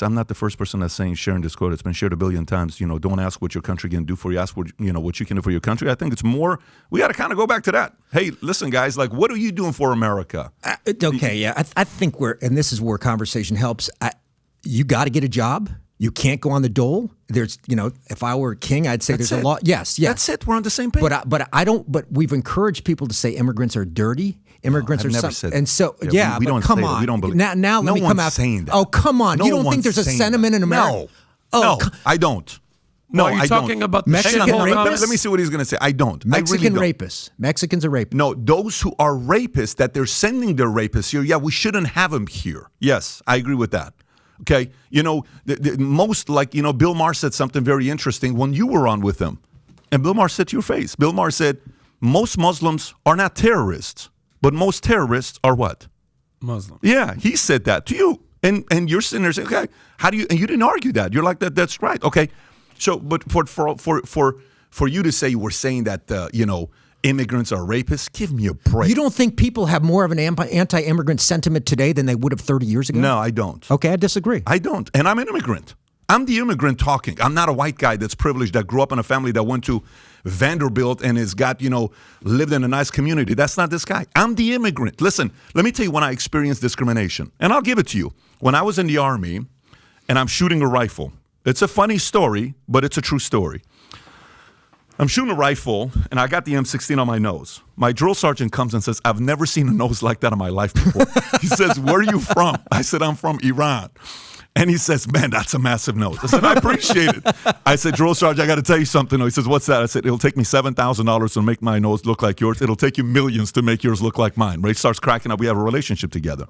I'm not the first person that's sharing this quote. It's been shared a billion times. Don't ask what your country can do for you. Ask what you can do for your country. I think it's more. We got to kind of go back to that. Hey, listen, guys. Like, what are you doing for America? Okay, yeah. I think and this is where conversation helps. You got to get a job. You can't go on the dole. There's, if I were a king, I'd say there's a law. Yes. That's it. We're on the same page. But I don't. But we've encouraged people to say immigrants are dirty. Immigrants are never said that. And so we don't come say on. That. We don't believe. Now let me come out saying that. Oh, come on. No, you don't think there's a sentiment in America? No, I don't. No, are you I talking don't. about the Mexican rapists? Let me see what he's going to say. I don't. Mexican I really don't. rapists. Mexicans are rapists. No, those who are rapists that they're sending their rapists here. Yeah, we shouldn't have them here. Yes, I agree with that. Okay, most Bill Maher said something very interesting when you were on with him, and Bill Maher said to your face. Bill Maher said, most Muslims are not terrorists, but most terrorists are what? Muslims. Yeah, he said that to you, and you're sitting there saying, okay, how do you? And you didn't argue that. You're like that. That's right. Okay, so but for you to say you were saying that immigrants are rapists, give me a break. You don't think people have more of an anti-immigrant sentiment today than they would have 30 years ago? No, I don't. Okay, I disagree. I don't. And I'm an immigrant. I'm the immigrant talking. I'm not a white guy that's privileged that grew up in a family that went to Vanderbilt and has got, lived in a nice community. That's not this guy. I'm the immigrant. Listen, let me tell you when I experienced discrimination. And I'll give it to you. When I was in the Army and I'm shooting a rifle. It's a funny story, but it's a true story. I'm shooting a rifle, and I got the M16 on my nose. My drill sergeant comes and says, I've never seen a nose like that in my life before. He says, where are you from? I said, I'm from Iran. And he says, man, that's a massive nose. I said, I appreciate it. I said, drill sergeant, I got to tell you something. He says, what's that? I said, it'll take me $7,000 to make my nose look like yours. It'll take you millions to make yours look like mine. Ray starts cracking up. We have a relationship together.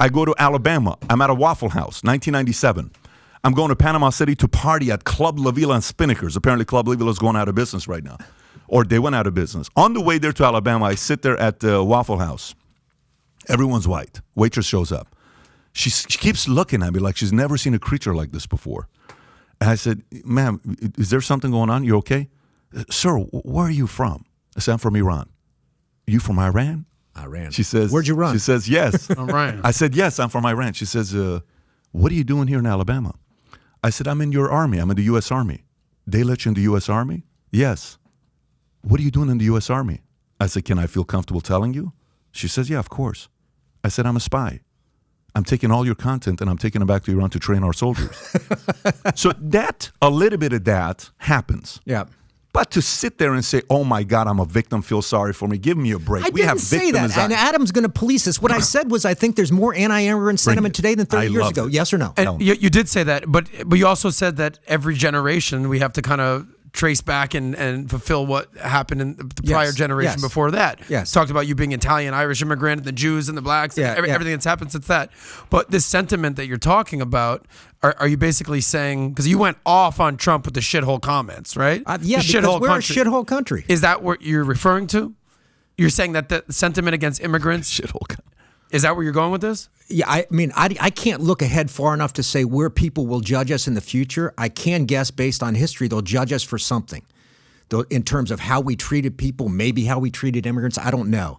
I go to Alabama. I'm at a Waffle House, 1997. I'm going to Panama City to party at Club La Vila and Spinnakers. Apparently, Club La Vila is going out of business right now. Or they went out of business. On the way there to Alabama, I sit there at the Waffle House. Everyone's white. Waitress shows up. She keeps looking at me like she's never seen a creature like this before. And I said, ma'am, is there something going on? You okay? Sir, where are you from? I said, I'm from Iran. You from Iran? Iran. She says, where'd you run? She says, yes. Iran. I said, yes, I'm from Iran. She says, what are you doing here in Alabama? I said, I'm in your army. I'm in the U.S. Army. They let you in the U.S. Army? Yes. What are you doing in the U.S. Army? I said, can I feel comfortable telling you? She says, yeah, of course. I said, I'm a spy. I'm taking all your content and I'm taking it back to Iran to train our soldiers. So a little bit of that happens. Yeah. But to sit there and say, oh, my God, I'm a victim, feel sorry for me, give me a break. I didn't say that, and Adam's going to police this. What I said was I think there's more anti-immigrant sentiment today than 30 years ago. Yes or no? And you did say that, but you also said that every generation we have to kind of trace back and fulfill what happened in the prior generation before that. Yes. Talked about you being Italian, Irish immigrant, and the Jews and the blacks, and everything that's happened since that. But this sentiment that you're talking about, are you basically saying, because you went off on Trump with the shithole comments, right? Yeah, because we're a shithole country. Is that what you're referring to? You're saying that the sentiment against immigrants? Shithole country. Is that where you're going with this? Yeah, I mean, I can't look ahead far enough to say where people will judge us in the future. I can guess based on history they'll judge us for something. In terms of how we treated people, maybe how we treated immigrants, I don't know.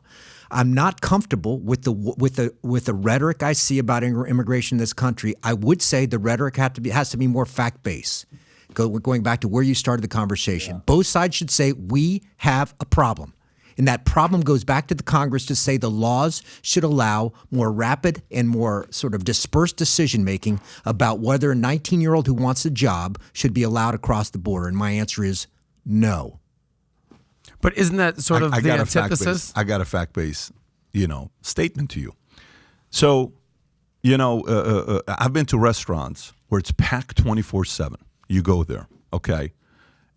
I'm not comfortable with the rhetoric I see about immigration in this country. I would say the rhetoric has to be more fact-based. Going back to where you started the conversation, both sides should say we have a problem. And that problem goes back to the Congress to say the laws should allow more rapid and more sort of dispersed decision-making about whether a 19-year-old who wants a job should be allowed across the border. And my answer is no. But isn't that sort of the antithesis? I got a fact-based, statement to you. So, I've been to restaurants where it's packed 24/7. You go there, okay?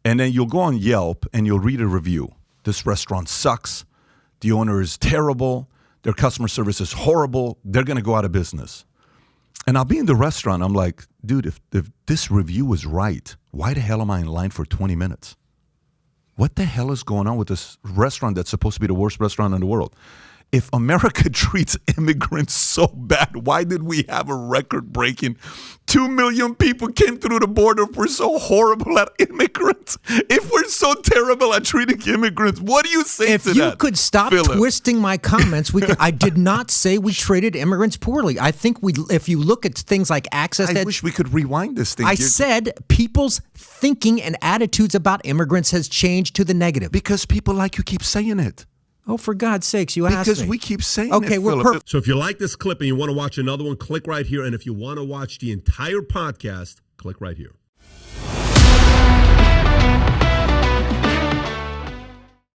And then you'll go on Yelp and you'll read a review. This restaurant sucks. The owner is terrible. Their customer service is horrible. They're going to go out of business. And I'll be in the restaurant. I'm like, dude, if this review is right, why the hell am I in line for 20 minutes? What the hell is going on with this restaurant that's supposed to be the worst restaurant in the world? if America treats immigrants so bad, why did we have a record-breaking 2 million people came through the border if we're so horrible at immigrants? If we're so terrible at treating immigrants, what do you say if to you that? could stop Philip? twisting my comments, I did not say we treated immigrants poorly. I think if you look at things like access I to wish we could rewind this thing. I said people's thinking and attitudes about immigrants has changed to the negative. Because people like you keep saying it. Oh, for God's sakes, you asked me. Because we keep saying okay, it, we're Philip. perfect. So if you like this clip and you want to watch another one, click right here. And if you want to watch the entire podcast, click right here.